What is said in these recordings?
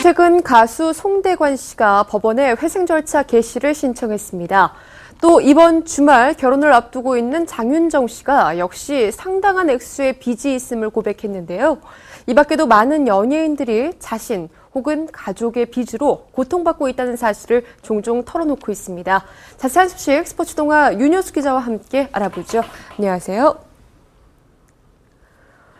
최근 가수 송대관 씨가 법원에 회생 절차 개시를 신청했습니다. 또 이번 주말 결혼을 앞두고 있는 장윤정 씨가 역시 상당한 액수의 빚이 있음을 고백했는데요. 이 밖에도 많은 연예인들이 자신 혹은 가족의 빚으로 고통받고 있다는 사실을 종종 털어놓고 있습니다. 자세한 소식 스포츠 동아 윤효수 기자와 함께 알아보죠. 안녕하세요.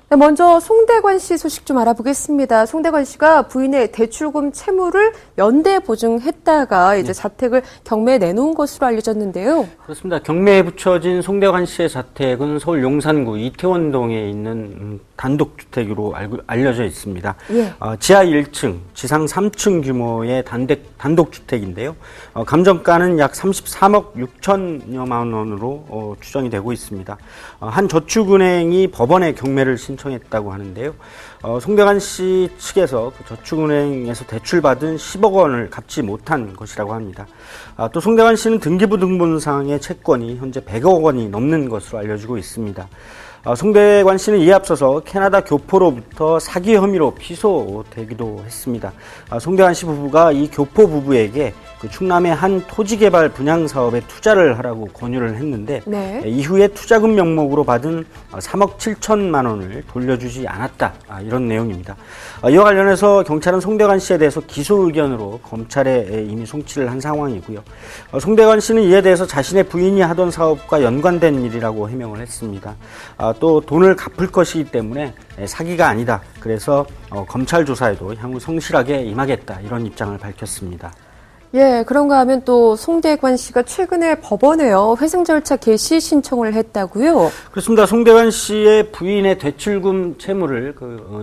네, 먼저 송대관 씨 소식 좀 알아보겠습니다. 송대관 씨가 부인의 대출금 채무를 연대 보증했다가 이제 자택을 경매에 내놓은 것으로 알려졌는데요. 그렇습니다. 경매에 붙여진 송대관 씨의 자택은 서울 용산구 이태원동에 있는 단독주택으로 알려져 있습니다. 예. 지하 1층, 지상 3층 규모의 단독주택인데요. 감정가는 약 33억 6천여만 원으로 추정이 되고 있습니다. 한 저축은행이 법원에 경매를 신청했다고 하는데요. 송대관 씨 측에서 그 저축은행에서 대출받은 10억 원을 갚지 못한 것이라고 합니다. 또 송대관 씨는 등기부 등본상의 채권이 현재 100억 원이 넘는 것으로 알려지고 있습니다. 송대관 씨는 이에 앞서서 캐나다 교포로부터 사기 혐의로 기소되기도 했습니다. 송대관 씨 부부가 이 교포 부부에게 그 충남의 한 토지개발 분양 사업에 투자를 하라고 권유를 했는데 네. 이후에 투자금 명목으로 받은 3억 7천만 원을 돌려주지 않았다. 이런 내용입니다. 이와 관련해서 경찰은 송대관 씨에 대해서 기소 의견으로 검찰에 이미 송치를 한 상황이고요. 송대관 씨는 이에 대해서 자신의 부인이 하던 사업과 연관된 일이라고 해명을 했습니다. 또 돈을 갚을 것이기 때문에 사기가 아니다. 그래서 검찰 조사에도 향후 성실하게 임하겠다. 이런 입장을 밝혔습니다. 예, 그런가 하면 또 송대관 씨가 최근에 법원에요. 회생 절차 개시 신청을 했다고요? 그렇습니다. 송대관 씨의 부인의 대출금 채무를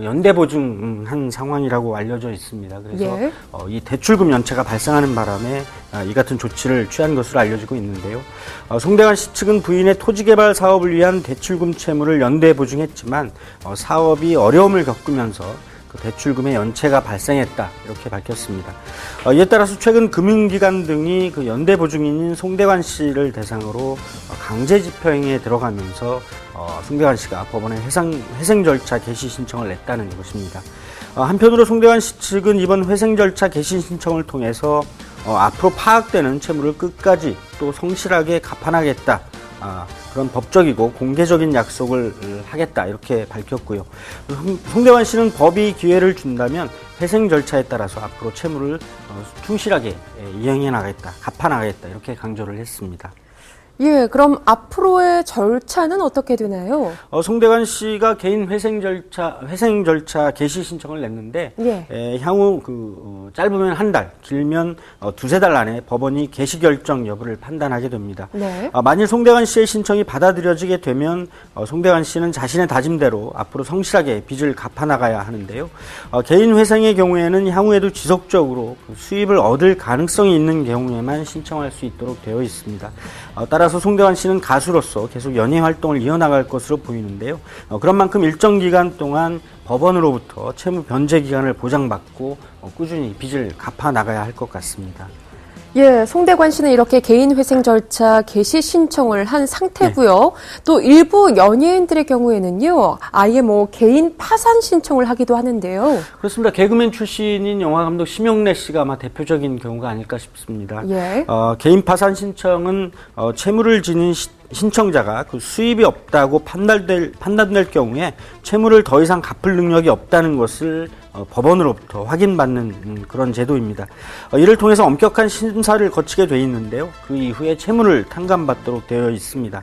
연대 보증한 상황이라고 알려져 있습니다. 그래서 예. 이 대출금 연체가 발생하는 바람에 이 같은 조치를 취한 것으로 알려지고 있는데요. 송대관 씨 측은 부인의 토지개발 사업을 위한 대출금 채무를 연대 보증했지만 사업이 어려움을 겪으면서 그 대출금의 연체가 발생했다 이렇게 밝혔습니다. 이에 따라서 최근 금융기관 등이 그 연대 보증인인 송대관 씨를 대상으로 강제 집행 행위에 들어가면서 송대관 씨가 법원에 회생 절차 개시 신청을 냈다는 것입니다. 한편으로 송대관 씨 측은 이번 회생 절차 개시 신청을 통해서 앞으로 파악되는 채무를 끝까지 또 성실하게 갚아나겠다. 그런 법적이고 공개적인 약속을 하겠다 이렇게 밝혔고요. 송대관 씨는 법이 기회를 준다면 회생 절차에 따라서 앞으로 채무를 충실하게 이행해 나가겠다, 갚아 나가겠다 이렇게 강조를 했습니다. 예, 그럼 앞으로의 절차는 어떻게 되나요? 송대관 씨가 개인 회생 절차 개시 신청을 냈는데, 예. 향후 짧으면 한 달, 길면 두세 달 안에 법원이 개시 결정 여부를 판단하게 됩니다. 네. 만일 송대관 씨의 신청이 받아들여지게 되면 송대관 씨는 자신의 다짐대로 앞으로 성실하게 빚을 갚아 나가야 하는데요. 개인 회생의 경우에는 향후에도 지속적으로 수입을 얻을 가능성이 있는 경우에만 신청할 수 있도록 되어 있습니다. 따라서 송대관 씨는 가수로서 계속 연예 활동을 이어나갈 것으로 보이는데요. 그런 만큼 일정 기간 동안 법원으로부터 채무 변제 기간을 보장받고 꾸준히 빚을 갚아 나가야 할 것 같습니다. 예, 송대관 씨는 이렇게 개인 회생 절차 개시 신청을 한 상태고요. 네. 또 일부 연예인들의 경우에는요, 아예 개인 파산 신청을 하기도 하는데요. 그렇습니다. 개그맨 출신인 영화감독 심영래 씨가 아마 대표적인 경우가 아닐까 싶습니다. 예. 개인 파산 신청은 채무를 지닌 신청자가 그 수입이 없다고 판단될 경우에 채무를 더 이상 갚을 능력이 없다는 것을 법원으로부터 확인받는 그런 제도입니다. 이를 통해서 엄격한 심사를 거치게 돼 있는데요. 그 이후에 채무를 탕감받도록 되어 있습니다.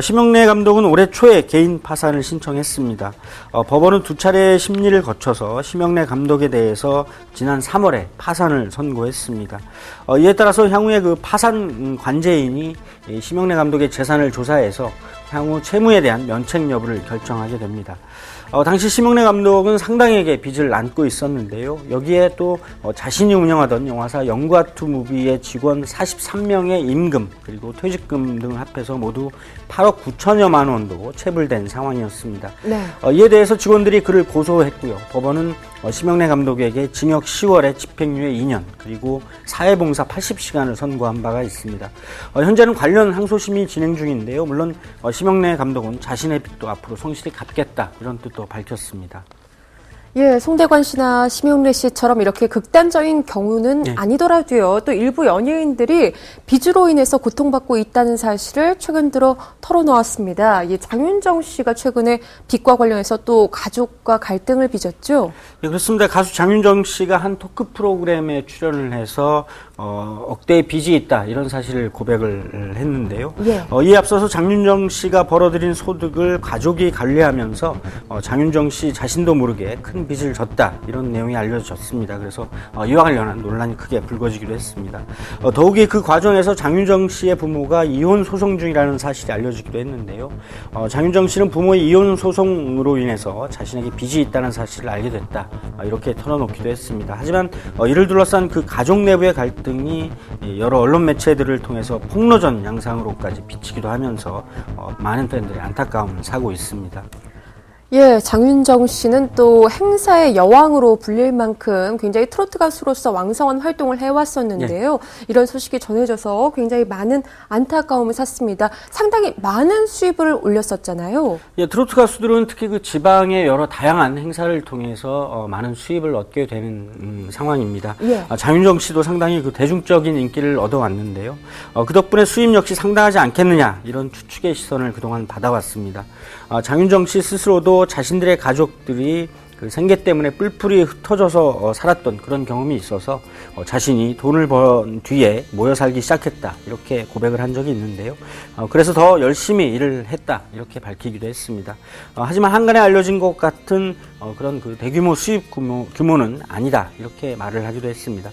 심영래 감독은 올해 초에 개인 파산을 신청했습니다. 법원은 두 차례 심리를 거쳐서 심영래 감독에 대해서 지난 3월에 파산을 선고했습니다. 이에 따라서 향후에 그 파산 관제인이 심영래 감독의 재산을 조사해서 향후 채무에 대한 면책 여부를 결정하게 됩니다. 당시 심영래 감독은 상당액의 빚을 안고 있었는데요. 여기에 또 자신이 운영하던 영화사 영구아트 무비의 직원 43명의 임금 그리고 퇴직금 등을 합해서 모두 8억 9천여만 원도 체불된 상황이었습니다. 네. 이에 대해서 직원들이 그를 고소했고요. 법원은 심영래 감독에게 징역 10월에 집행유예 2년 그리고 사회봉사 80시간을 선고한 바가 있습니다. 현재는 관련 항소심이 진행 중인데요. 물론 심영래 감독은 자신의 빚도 앞으로 성실히 갚겠다 이런 뜻도 밝혔습니다. 예, 송대관 씨나 심영래 씨처럼 이렇게 극단적인 경우는 네. 아니더라도요. 또 일부 연예인들이 빚으로 인해서 고통받고 있다는 사실을 최근 들어 털어놓았습니다. 예, 장윤정 씨가 최근에 빚과 관련해서 또 가족과 갈등을 빚었죠. 예, 그렇습니다. 가수 장윤정 씨가 한 토크 프로그램에 출연을 해서 억대의 빚이 있다 이런 사실을 고백을 했는데요. 예. 이에 앞서서 장윤정 씨가 벌어들인 소득을 가족이 관리하면서 장윤정 씨 자신도 모르게 큰 빚을 졌다 이런 내용이 알려졌습니다. 그래서 이와 관련한 논란이 크게 불거지기도 했습니다. 더욱이 그 과정에서 장윤정 씨의 부모가 이혼 소송 중이라는 사실이 알려지기도 했는데요. 장윤정 씨는 부모의 이혼 소송으로 인해서 자신에게 빚이 있다는 사실을 알게 됐다 이렇게 털어놓기도 했습니다. 하지만 이를 둘러싼 그 가족 내부의 갈등이 여러 언론 매체들을 통해서 폭로전 양상으로까지 비치기도 하면서 많은 팬들의 안타까움을 사고 있습니다. 예, 장윤정 씨는 또 행사의 여왕으로 불릴 만큼 굉장히 트로트 가수로서 왕성한 활동을 해왔었는데요. 예. 이런 소식이 전해져서 굉장히 많은 안타까움을 샀습니다. 상당히 많은 수입을 올렸었잖아요. 예, 트로트 가수들은 특히 그 지방의 여러 다양한 행사를 통해서 많은 수입을 얻게 되는 상황입니다. 예. 장윤정 씨도 상당히 그 대중적인 인기를 얻어왔는데요. 그 덕분에 수입 역시 상당하지 않겠느냐 이런 추측의 시선을 그동안 받아왔습니다. 장윤정 씨 스스로도 자신들의 가족들이 그 생계 때문에 뿔뿔이 흩어져서 살았던 그런 경험이 있어서 자신이 돈을 번 뒤에 모여 살기 시작했다 이렇게 고백을 한 적이 있는데요. 그래서 더 열심히 일을 했다 이렇게 밝히기도 했습니다. 하지만 한간에 알려진 것 같은 그런 그 대규모 수입 규모는 아니다 이렇게 말을 하기도 했습니다.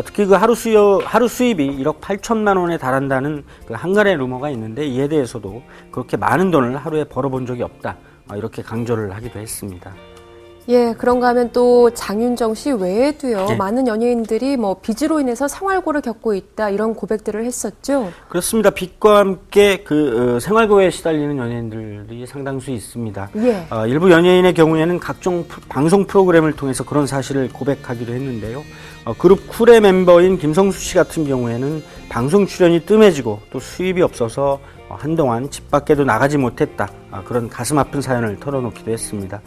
특히 그 하루 수입이 1억 8천만 원에 달한다는 그 한간의 루머가 있는데 이에 대해서도 그렇게 많은 돈을 하루에 벌어본 적이 없다 이렇게 강조를 하기도 했습니다. 예, 그런가 하면 또 장윤정 씨 외에도요. 네. 많은 연예인들이 뭐 빚으로 인해서 생활고를 겪고 있다 이런 고백들을 했었죠. 그렇습니다. 빚과 함께 그 생활고에 시달리는 연예인들이 상당수 있습니다. 예. 일부 연예인의 경우에는 각종 방송 프로그램을 통해서 그런 사실을 고백하기도 했는데요. 그룹 쿨의 멤버인 김성수 씨 같은 경우에는 방송 출연이 뜸해지고 또 수입이 없어서 한동안 집 밖에도 나가지 못했다. 그런 가슴 아픈 사연을 털어놓기도 했습니다.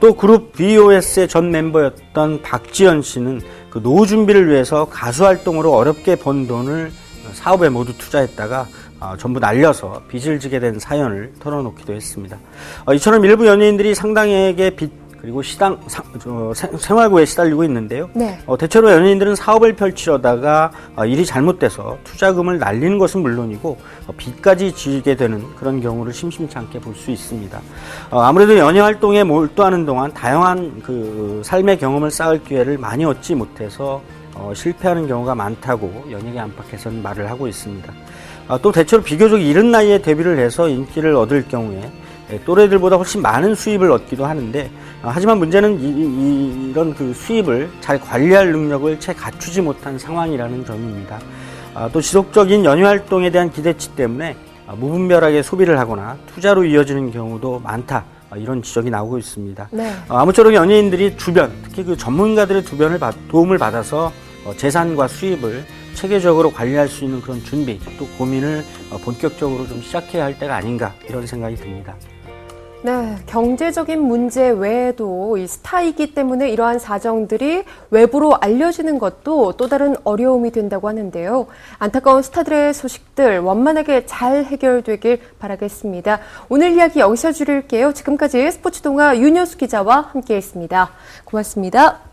또 그룹 VOS의 전 멤버였던 박지연 씨는 그 노후 준비를 위해서 가수 활동으로 어렵게 번 돈을 사업에 모두 투자했다가 전부 날려서 빚을 지게 된 사연을 털어놓기도 했습니다. 이처럼 일부 연예인들이 상당액의 빚 그리고 생활고에 시달리고 있는데요. 네. 대체로 연예인들은 사업을 펼치려다가 일이 잘못돼서 투자금을 날리는 것은 물론이고 빚까지 지게 되는 그런 경우를 심심치 않게 볼 수 있습니다. 아무래도 연예 활동에 몰두하는 동안 다양한 그 삶의 경험을 쌓을 기회를 많이 얻지 못해서 실패하는 경우가 많다고 연예계 안팎에서는 말을 하고 있습니다. 또 대체로 비교적 이른 나이에 데뷔를 해서 인기를 얻을 경우에 또래들보다 훨씬 많은 수입을 얻기도 하는데 하지만 문제는 이런 그 수입을 잘 관리할 능력을 채 갖추지 못한 상황이라는 점입니다. 또 지속적인 연예 활동에 대한 기대치 때문에 무분별하게 소비를 하거나 투자로 이어지는 경우도 많다. 이런 지적이 나오고 있습니다. 네. 아무쪼록 연예인들이 주변, 특히 그 전문가들의 도움을 받아서 재산과 수입을 체계적으로 관리할 수 있는 그런 준비 또 고민을 본격적으로 좀 시작해야 할 때가 아닌가 이런 생각이 듭니다. 네, 경제적인 문제 외에도 이 스타이기 때문에 이러한 사정들이 외부로 알려지는 것도 또 다른 어려움이 된다고 하는데요. 안타까운 스타들의 소식들 원만하게 잘 해결되길 바라겠습니다. 오늘 이야기 여기서 줄일게요. 지금까지 스포츠동아 윤여수 기자와 함께했습니다. 고맙습니다.